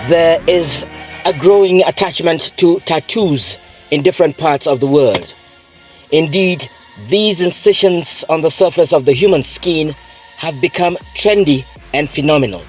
There is a growing attachment to tattoos in different parts of the world. Indeed, these incisions on the surface of the human skin have become trendy and phenomenal.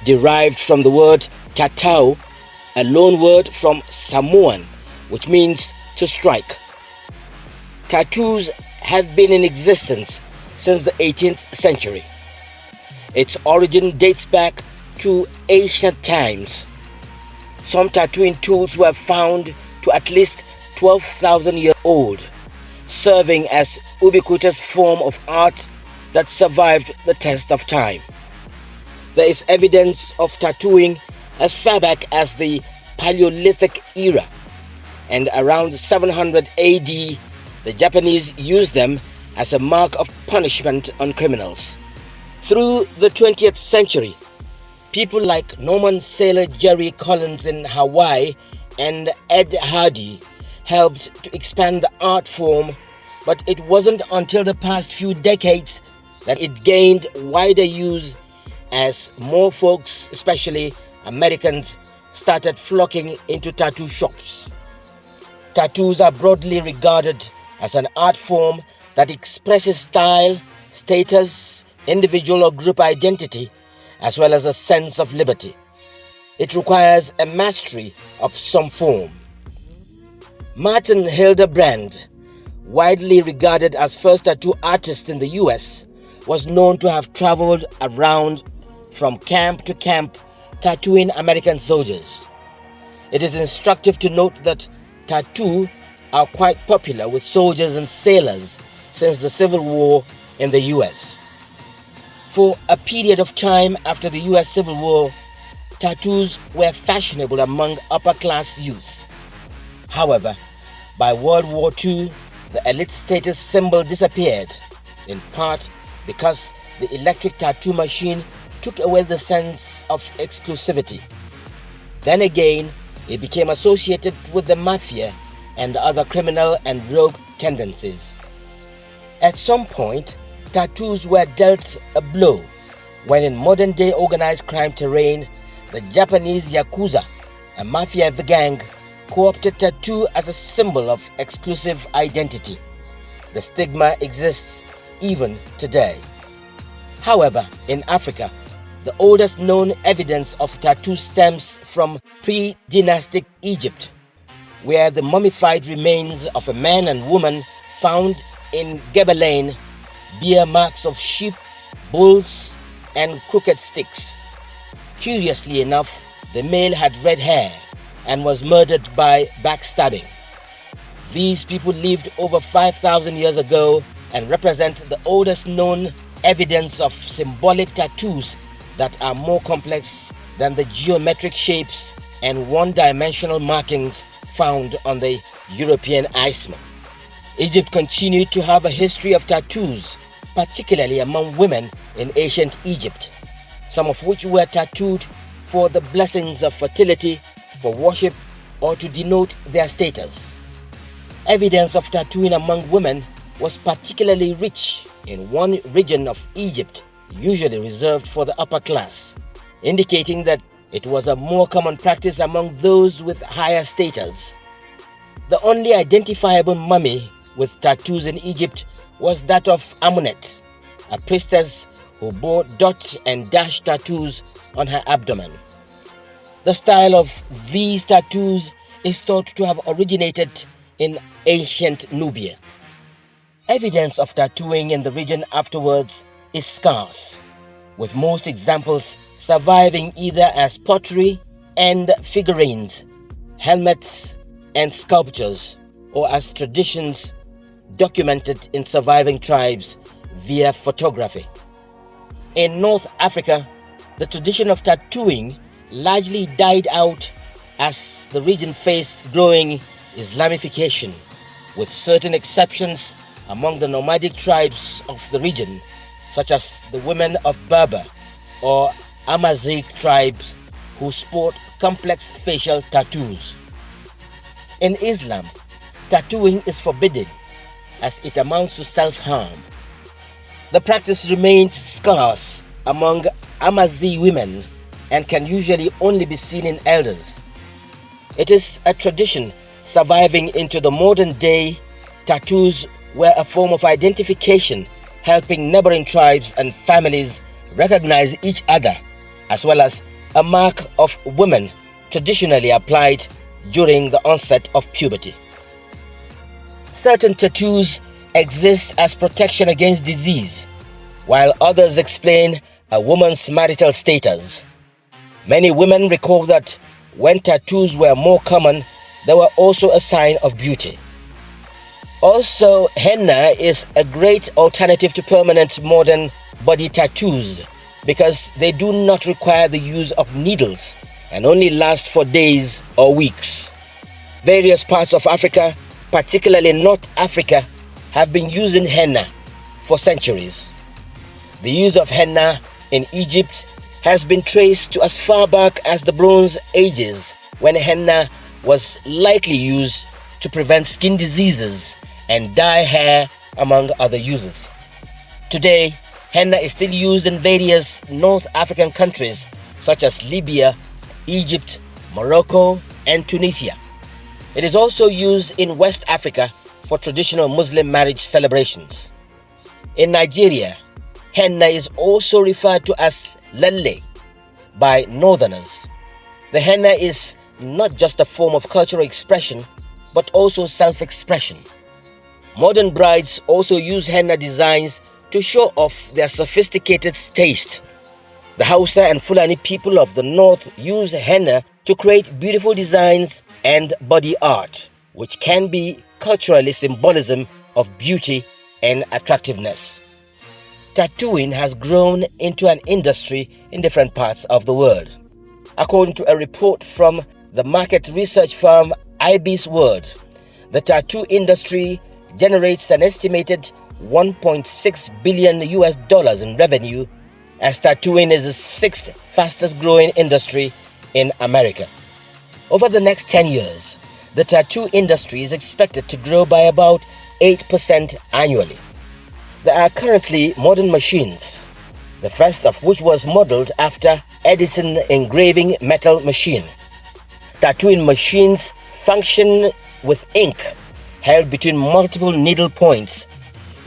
Derived from the word tatau, a loan word from Samoan, which means to strike. Tattoos have been in existence since the 18th century. Its origin dates back to ancient times. Some tattooing tools were found to at least 12,000 years old, serving as ubiquitous form of art that survived the test of time. There is evidence of tattooing as far back as the Paleolithic era, and around 700 AD, the Japanese used them as a mark of punishment on criminals. Through the 20th century, people like Norman sailor Jerry Collins in Hawaii and Ed Hardy helped to expand the art form, but it wasn't until the past few decades that it gained wider use as more folks, especially Americans, started flocking into tattoo shops. Tattoos are broadly regarded as an art form that expresses style, status, individual or group identity, as well as a sense of liberty. It requires a mastery of some form. Martin Hildebrand, widely regarded as first tattoo artist in the US, was known to have traveled around from camp to camp tattooing American soldiers. It is instructive to note that tattoos are quite popular with soldiers and sailors since the Civil War in the US. For a period of time after the US Civil War, tattoos were fashionable among upper-class youth. However, by World War II, the elite status symbol disappeared, in part because the electric tattoo machine took away the sense of exclusivity. Then again, it became associated with the mafia and other criminal and rogue tendencies. At some point, tattoos were dealt a blow when in modern-day organized crime terrain, the Japanese Yakuza, a mafia gang, co-opted tattoo as a symbol of exclusive identity. The stigma exists even today. However, in Africa, the oldest known evidence of tattoo stems from pre-dynastic Egypt, where the mummified remains of a man and woman found in Gebelane bear marks of sheep, bulls, and crooked sticks. Curiously enough, the male had red hair and was murdered by backstabbing. These people lived over 5,000 years ago and represent the oldest known evidence of symbolic tattoos that are more complex than the geometric shapes and one-dimensional markings found on the European iceman. Egypt continued to have a history of tattoos, particularly among women in ancient Egypt, some of which were tattooed for the blessings of fertility, for worship, or to denote their status. Evidence of tattooing among women was particularly rich in one region of Egypt, usually reserved for the upper class, indicating that it was a more common practice among those with higher status. The only identifiable mummy with tattoos in Egypt was that of Amunet, a priestess who bore dot and dash tattoos on her abdomen. The style of these tattoos is thought to have originated in ancient Nubia. Evidence of tattooing in the region afterwards is scarce, with most examples surviving either as pottery and figurines, helmets and sculptures, or as traditions documented in surviving tribes via photography. In North Africa, the tradition of tattooing largely died out as the region faced growing Islamification, with certain exceptions among the nomadic tribes of the region, such as the women of Berber or Amazigh tribes who sport complex facial tattoos. In Islam, tattooing is forbidden as it amounts to self-harm. The practice remains scarce among Amazigh women and can usually only be seen in elders. It is a tradition surviving into the modern day. Tattoos were a form of identification, helping neighboring tribes and families recognize each other, as well as a mark of women traditionally applied during the onset of puberty. Certain tattoos exist as protection against disease, while others explain a woman's marital status. Many women recall that when tattoos were more common, they were also a sign of beauty. Also, henna is a great alternative to permanent modern body tattoos because they do not require the use of needles and only last for days or weeks. Various parts of Africa, particularly North Africa, have been using henna for centuries. The use of henna in Egypt has been traced to as far back as the Bronze Ages, when henna was likely used to prevent skin diseases and dye hair, among other uses. Today, henna is still used in various North African countries such as Libya, Egypt, Morocco, and Tunisia. It is also used in West Africa for traditional Muslim marriage celebrations. In Nigeria, henna is also referred to as lalle by northerners. The henna is not just a form of cultural expression, but also self-expression. Modern brides also use henna designs to show off their sophisticated taste. The Hausa and Fulani people of the north use henna to create beautiful designs and body art, which can be culturally symbolism of beauty and attractiveness. Tattooing has grown into an industry in different parts of the world. According to a report from the market research firm IBIS World, the tattoo industry generates an estimated $1.6 billion in revenue, as tattooing is the sixth fastest growing industry in America. Over the next 10 years, the tattoo industry is expected to grow by about 8% annually. There are currently modern machines, the first of which was modeled after Edison engraving metal machine. Tattooing machines function with ink held between multiple needle points,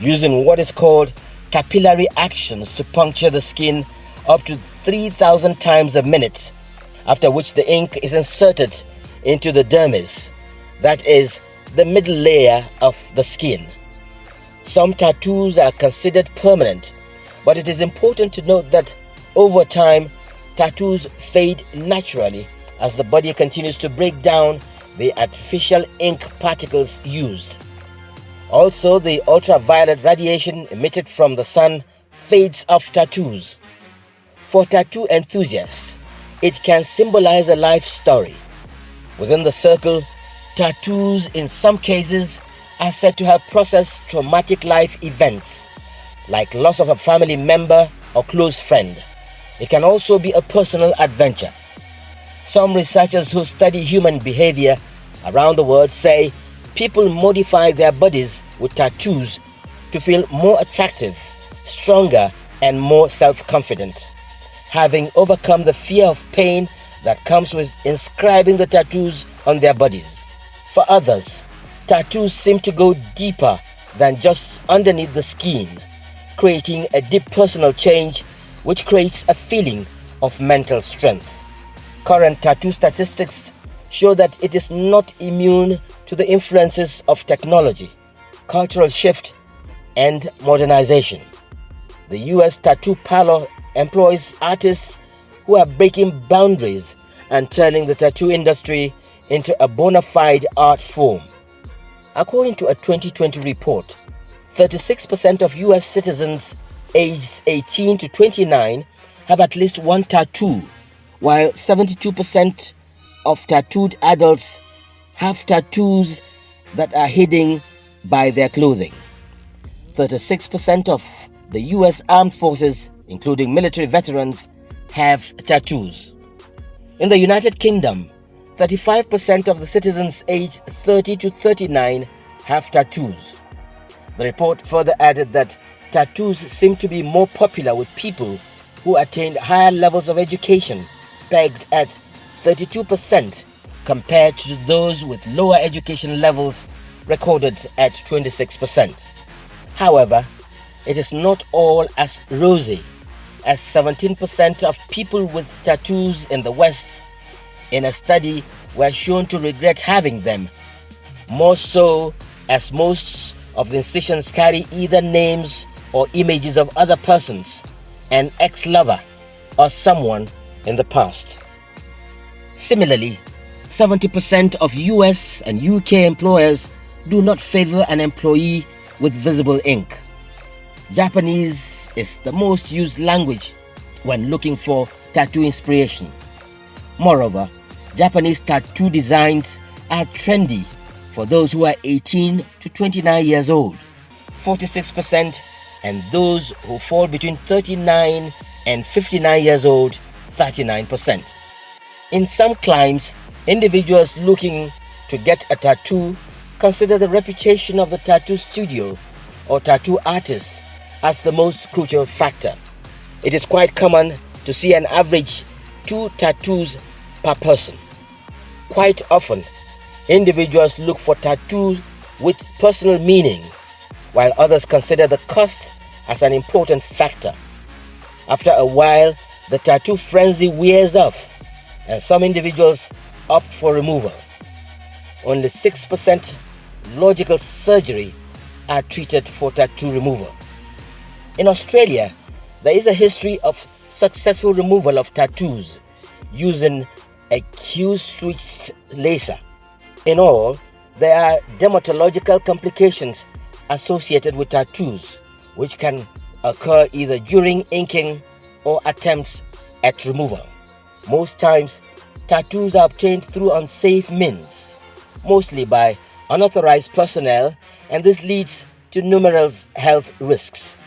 using what is called capillary actions to puncture the skin up to 3,000 times a minute, after which the ink is inserted into the dermis, that is, the middle layer of the skin. Some tattoos are considered permanent, but it is important to note that over time, tattoos fade naturally as the body continues to break down the artificial ink particles used. Also, the ultraviolet radiation emitted from the sun fades off tattoos. For tattoo enthusiasts, it can symbolize a life story. Within the circle, tattoos in some cases are said to have processed traumatic life events, like loss of a family member or close friend. It can also be a personal adventure. Some researchers who study human behavior around the world say people modify their bodies with tattoos to feel more attractive, stronger, and more self-confident, having overcome the fear of pain that comes with inscribing the tattoos on their bodies. For others, tattoos seem to go deeper than just underneath the skin, creating a deep personal change which creates a feeling of mental strength. Current tattoo statistics show that it is not immune to the influences of technology, cultural shift, and modernization. The US tattoo parlor employs artists who are breaking boundaries and turning the tattoo industry into a bona fide art form. According to a 2020 report, 36% of US citizens aged 18 to 29 have at least one tattoo, while 72% of tattooed adults have tattoos that are hidden by their clothing. 36% of the US Armed Forces, including military veterans, have tattoos. In the United Kingdom, 35% of the citizens aged 30 to 39 have tattoos. The report further added that tattoos seem to be more popular with people who attained higher levels of education pegged at 32% compared to those with lower education levels recorded at 26%. However, it is not all as rosy, as 17% of people with tattoos in the West in a study were shown to regret having them, more so as most of the incisions carry either names or images of other persons, an ex-lover, or someone in the past. Similarly, 70% of US and UK employers do not favor an employee with visible ink. Japanese is the most used language when looking for tattoo inspiration. Moreover, Japanese tattoo designs are trendy for those who are 18 to 29 years old, 46%, and those who fall between 39 and 59 years old, 39%. In some climes, individuals looking to get a tattoo consider the reputation of the tattoo studio or tattoo artist as the most crucial factor. It is quite common to see an average 2 tattoos per person. Quite often, individuals look for tattoos with personal meaning, while others consider the cost as an important factor. After a while, the tattoo frenzy wears off, and some individuals opt for removal. Only 6% logical surgery are treated for tattoo removal. In Australia, there is a history of successful removal of tattoos using a Q-switched laser. In all, there are dermatological complications associated with tattoos, which can occur either during inking or attempts at removal. Most times, tattoos are obtained through unsafe means, mostly by unauthorized personnel, and this leads to numerous health risks.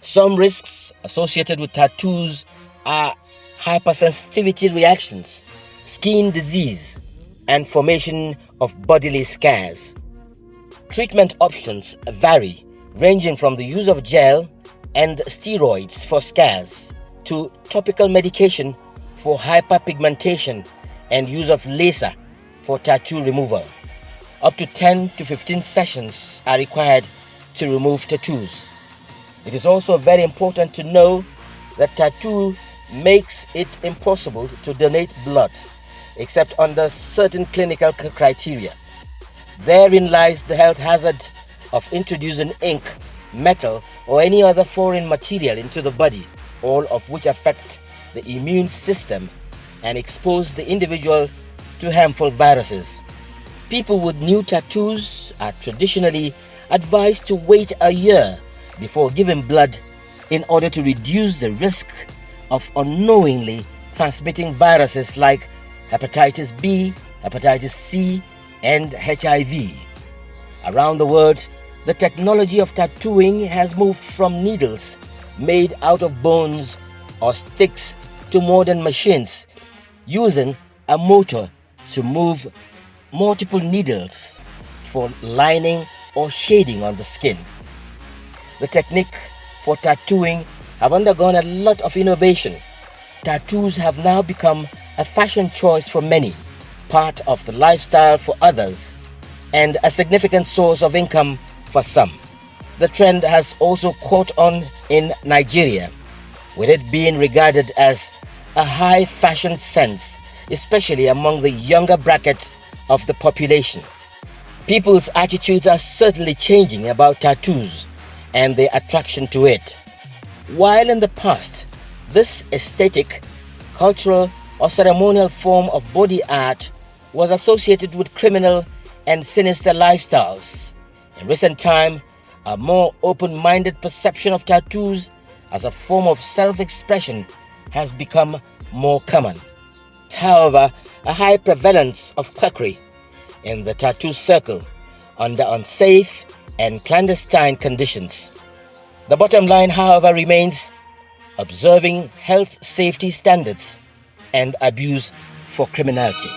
Some risks associated with tattoos are hypersensitivity reactions, skin disease, and formation of bodily scars. Treatment options vary, ranging from the use of gel and steroids for scars to topical medication for hyperpigmentation and use of laser for tattoo removal. Up to 10 to 15 sessions are required to remove tattoos. It is also very important to know that tattoo makes it impossible to donate blood except under certain clinical criteria. Therein lies the health hazard of introducing ink, metal, or any other foreign material into the body, all of which affect the immune system and expose the individual to harmful viruses. People with new tattoos are traditionally advised to wait a year before giving blood in order to reduce the risk of unknowingly transmitting viruses like hepatitis B, hepatitis C, and HIV. Around the world, the technology of tattooing has moved from needles made out of bones or sticks to modern machines using a motor to move multiple needles for lining or shading on the skin. The technique for tattooing have undergone a lot of innovation. Tattoos have now become a fashion choice for many, part of the lifestyle for others, and a significant source of income for some. The trend has also caught on in Nigeria, with it being regarded as a high fashion sense, especially among the younger bracket of the population. People's attitudes are certainly changing about tattoos and their attraction to it. While in the past, this aesthetic, cultural, or ceremonial form of body art was associated with criminal and sinister lifestyles, in recent time, a more open-minded perception of tattoos as a form of self-expression has become more common. However, a high prevalence of quackery in the tattoo circle under unsafe and clandestine conditions. The bottom line, however, remains observing health safety standards and abuse for criminality.